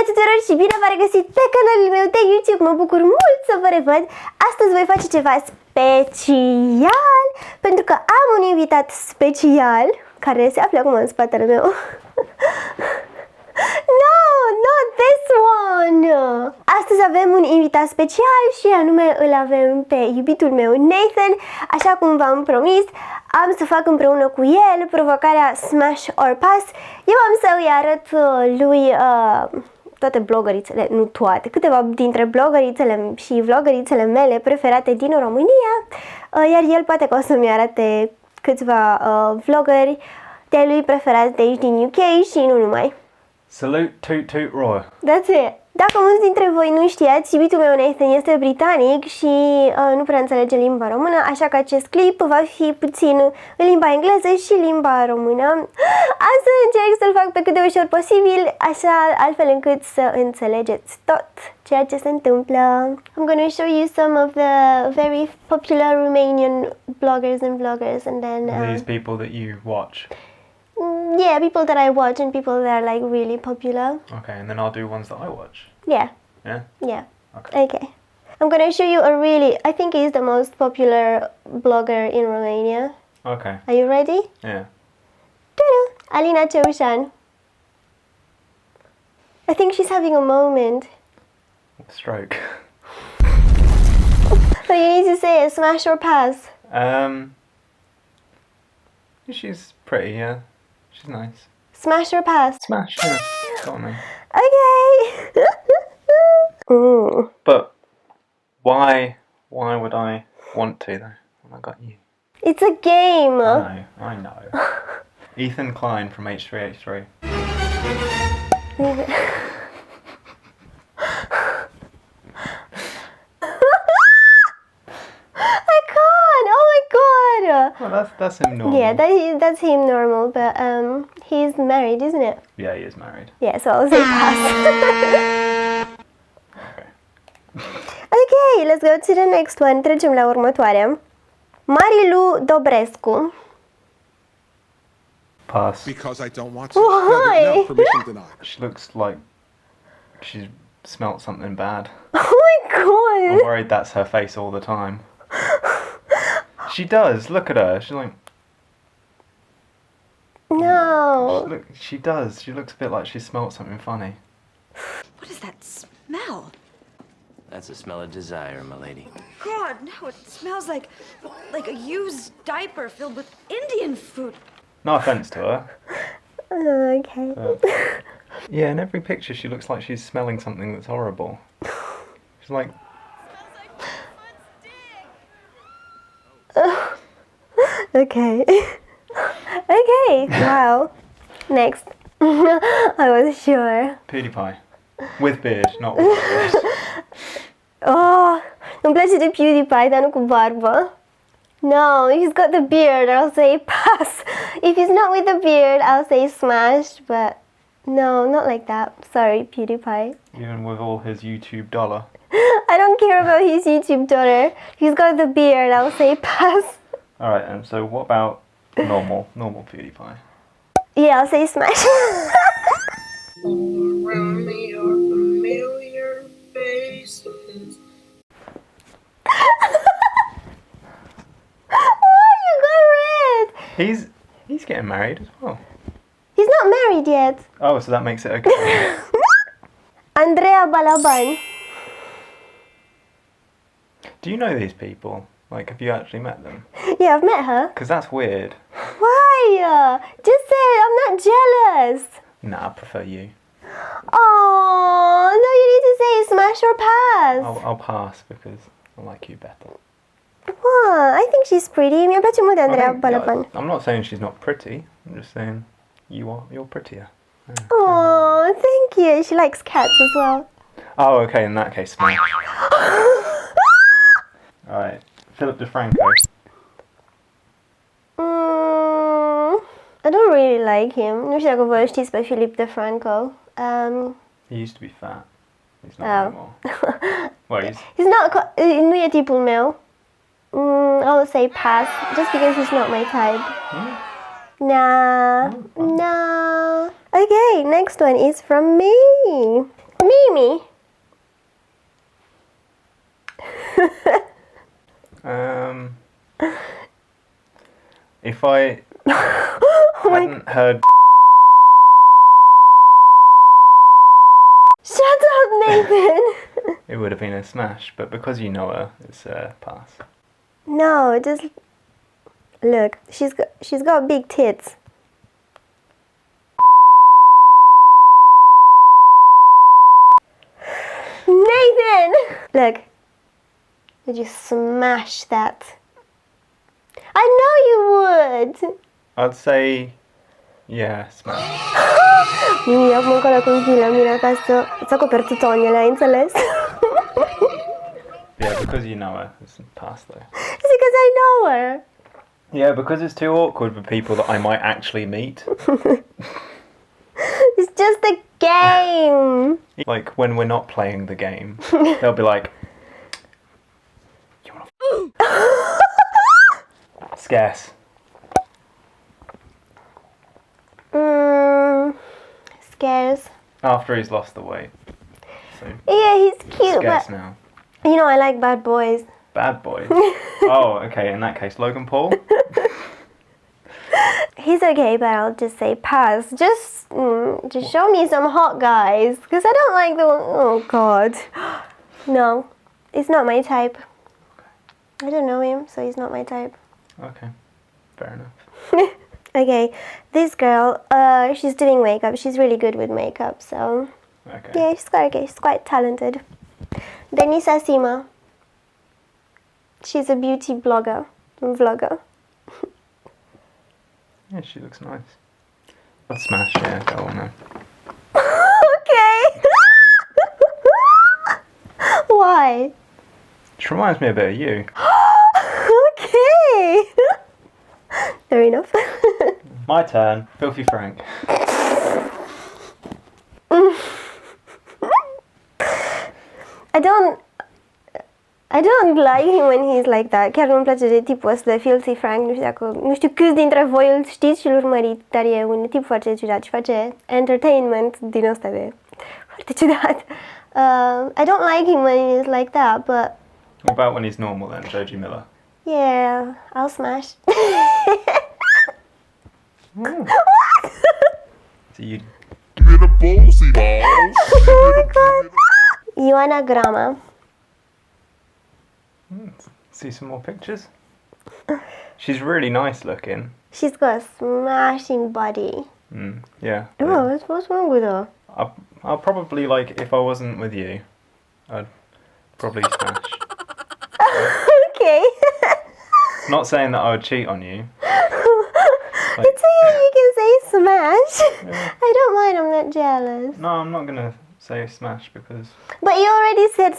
tuturor și bine v-am regăsit pe canalul meu de YouTube. Mă bucur mult să vă revăd. Astăzi voi face ceva special, pentru că am un invitat special care se află acum în spatele meu. No, not this one! Astăzi avem un invitat special și anume îl avem pe iubitul meu Nathan. Așa cum v-am promis, am să fac împreună cu el provocarea Smash or Pass. Eu am să îi arăt lui toate blogărițele, nu toate, câteva dintre blogărițele și vlogărițele mele preferate din România, iar el poate că o să-mi arate câțiva vlogări de lui preferați de aici din UK și nu numai. Salute, toot toot roar. That's it. Dacă mulți dintre voi nu știați, iubitul meu Nathan este britanic și nu prea înțelege limba română, așa că acest clip va fi puțin în limba engleză și limba română. Am să încerc să-l fac pe cât de ușor posibil, așa altfel încât să înțelegeți tot ceea ce se întâmplă. I'm gonna show you some of the very popular Romanian bloggers and vloggers, and then These people that you watch. yeah, people that I watch and people that are like really popular. Okay, and then I'll do ones that I watch. Yeah. Yeah? Yeah. Okay. I'm gonna show you a really, I think he's the most popular blogger in Romania. Okay. Are you ready? Yeah. Alina Ceaușan. I think she's having a moment. Stroke. So you need to say it, smash or pass. She's pretty, yeah. She's nice. Smash or pass. Smash, yeah. Got on me. Okay. But why would I want to though when I got you? It's a game. I know. Ethan Klein from H3H3. I can't. Oh my god. Well, that's him normal. Yeah, that's him normal, but he's married, isn't it? Yeah, he is married. Yeah, so I'll say pass. Okay. Okay, let's go to the next one. Trecem la următoarea. Marilu Dobrescu. Pass. Because I don't want to. Why? No, permission denied. She looks like she's smelt something bad. Oh my god. I'm worried that's her face all the time. She does. Look at her. She's like. No. She does. She looks a bit like she smelt something funny. What is that smell? That's the smell of desire, my lady. God, no, it smells like a used diaper filled with Indian food. No offense to her. Okay. Yeah, in every picture she looks like she's smelling something that's horrible. She's like. Okay. Okay. Wow. Next. I was sure. PewDiePie. With beard, not with beard. Oh, îmi place de PewDiePie, dar nu cu barbă. No, he's got the beard, I'll say pass. If he's not with the beard, I'll say smash, but no, not like that. Sorry, PewDiePie. Even with all his YouTube dollar. I don't care about his YouTube daughter. He's got the beard, I'll say pass. Alright, and so what about normal PewDiePie? Yeah, I'll say smash. Around me are familiar faces. Oh, you got red. He's getting married as well. He's not married yet. Oh, so that makes it okay. Andreea Balaban. Do you know these people? Like, have you actually met them? Yeah, I've met her. Because that's weird. Why? Just say it. I'm not jealous. Nah, I prefer you. Oh, no, you need to say smash or pass. I'll pass because I like you better. What? I think she's pretty. Mi-a place mult de Andreea Balaban. I'm not saying she's not pretty. I'm just saying you're prettier. Yeah. Oh, thank you. She likes cats as well. Oh, okay. In that case, smash. All right, Philip DeFranco. I don't really like him. Nu știu dacă vă știți pe Philip DeFranco. He used to be fat. He's not Oh. anymore. Well, He's not. Nu e tipul meu. I will say pass, just because he's not my type. Nah, no. Okay, next one is from me. Mimi. If I hadn't heard Shut up, Nathan. it would have been a smash, but because you know her, it's a pass. No, just look. She's got big tits. Nathan, look. Would you smash that? I know you would. I'd say, yeah, smash. Mimi, acum încolo când vii la mine acasă, îți acoperi tutonele, ai înțeles? Yeah, because you know her, it's a pass though. It's because I know her. Yeah, because it's too awkward for people that I might actually meet. It's just a game. Like when we're not playing the game, they'll be like, "You wanna?" Scarce. Scares. After he's lost the weight, so Yeah, he's cute, scarce but now. you know I like bad boys. Bad boy. Oh, okay. In that case, Logan Paul. He's okay, but I'll just say pass. Just show me some hot guys, because I don't like the. Oh God, no, it's not my type. I don't know him, so he's not my type. Okay, fair enough. Okay, this girl, she's doing makeup. She's really good with makeup, so Okay. yeah, she's quite okay. She's quite talented. Denisa Sima. She's a beauty blogger, vlogger. Yeah, she looks nice. I'd smash. Yeah, go on then. Okay. Why? She reminds me a bit of you. Okay. Fair enough. My turn. Filthy Frank. I don't like him when he's like that. Chiar nu-mi place de tipul ăsta de Filthy Frank. Nu știu câți dintre voi îl știți și îl urmăriți, dar e un tip foarte ciudat și face entertainment din ăsta de foarte ciudat. I don't like him when he's like that, but What about when he's normal then, Joji Miller? yeah, I'll smash. So you Ioana Grama. see some more pictures? She's really nice looking. She's got a smashing body. Yeah. Oh, what's wrong with her? I'll probably, like, if I wasn't with you, I'd probably smash. Okay. Not saying that I would cheat on you. It's okay, you can say smash. I don't mind, I'm not jealous. No, I'm not gonna say smash because But you already said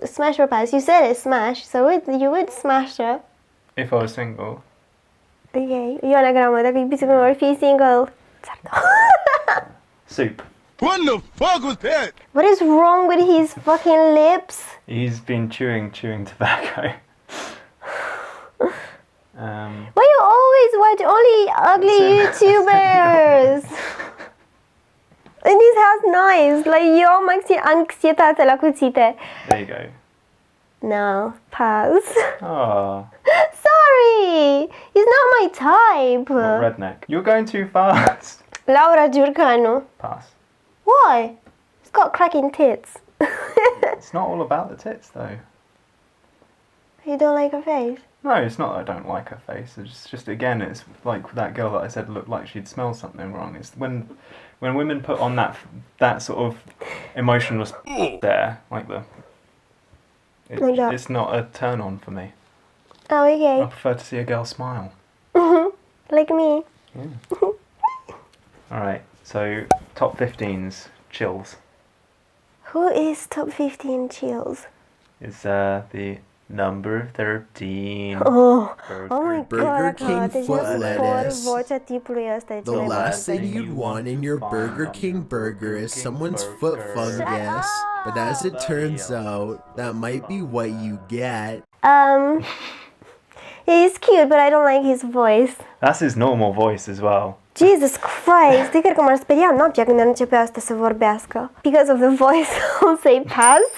smash or pass. You said it smash, so you would smash her. if I was single, Ok, Ioana Grama, dacă iubitul meu ar fi single, soup. What the fuck was that? What is wrong with his fucking lips? He's been chewing tobacco. Why you always watch only ugly YouTubers? And his hair's nice. Like, eu am anxietate la cuțite. There you go. No, pass. Oh, Sorry, he's not my type. redneck. You're going too fast. Laura Giurcanu. Pass. Why? He's got cracking tits. It's not all about the tits though. You don't like her face? No, it's not that I don't like her face. It's just again, it's like that girl that I said looked like she'd smelled something wrong. It's when women put on that sort of emotionless there, like Like that. it's not a turn on for me. Oh, I okay. prefer to see a girl smile. Like me. All right, so top 15s chills Who is top 15 chills? is the number 13. Oh, Burger. oh my Burger god, King deci foot nu lettuce. suport vocea tipului ăsta. The last thing you'd want in your Burger King burger is someone's foot fungus. But as it turns out, that might be what you get. He's cute, but I don't like his voice. That's his normal voice as well. Jesus Christ, eu cred că m-ar speria noaptea când începea asta să vorbească. Because of the voice, I'll say pass.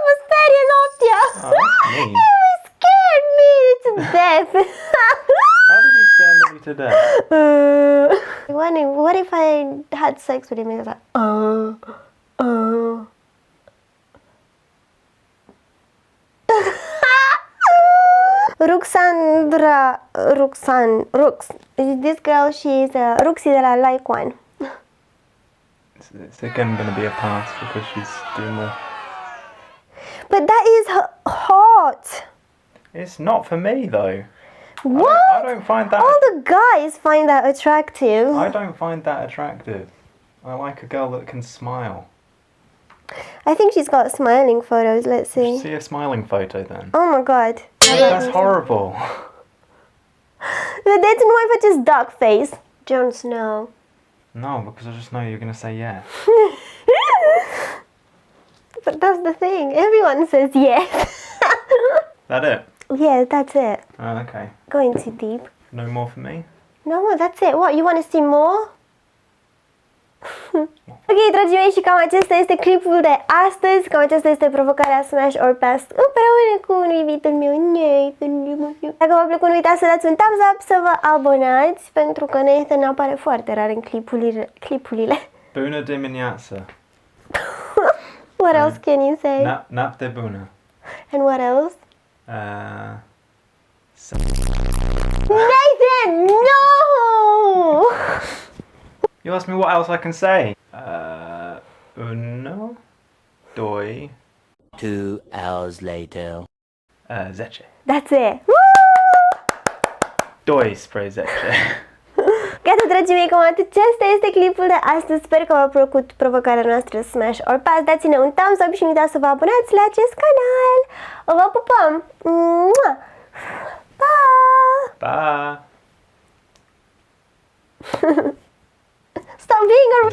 Mă sperie noaptea. Oh, that's mean. It scared me to death. How did he scare me to death? What if I had sex with him and he was like, Rux. This girl, she's Ruxy de la Like One. It's again going to be a pass because she's doing the... But that is hot. It's not for me though. What? I don't find that... All the guys find that attractive. I don't find that attractive. I like a girl that can smile. I think she's got smiling photos. Let's see. See a smiling photo then. Oh my god. That's horrible. Vedeți, nu mai faceți duck face. Jon Snow. No, because I just know you're going to say yeah. But that's the thing. Everyone says yes. That it? Yeah, that's it. Oh, okay. Going too deep. No more for me? No, that's it. What, you want to see more? Ok, dragii mei, și cam acesta este clipul de astăzi. Cam acesta este provocarea Smash or Pass împreună cu un iubitul meu, Nathan. Dacă v-a plăcut, nu uitați să dați un thumbs up, să vă abonați, pentru că Nathan apare foarte rar în clipurile. Bună dimineața. What else can you say? Noapte bună. And what else? S- Nathan, no! You asked me what else I can say. Uno, doi, 2 hours later. zece. That's it. Doi spre zece. Gata, dragii mei, cam atât. Acesta este clipul de astăzi. Sper că v-a plăcut provocarea noastră Smash or Pass. Dați-ne un thumbs up și nu uitați să vă abonați la acest canal. Vă pupăm! Mua! Pa! Pa! Stop being a...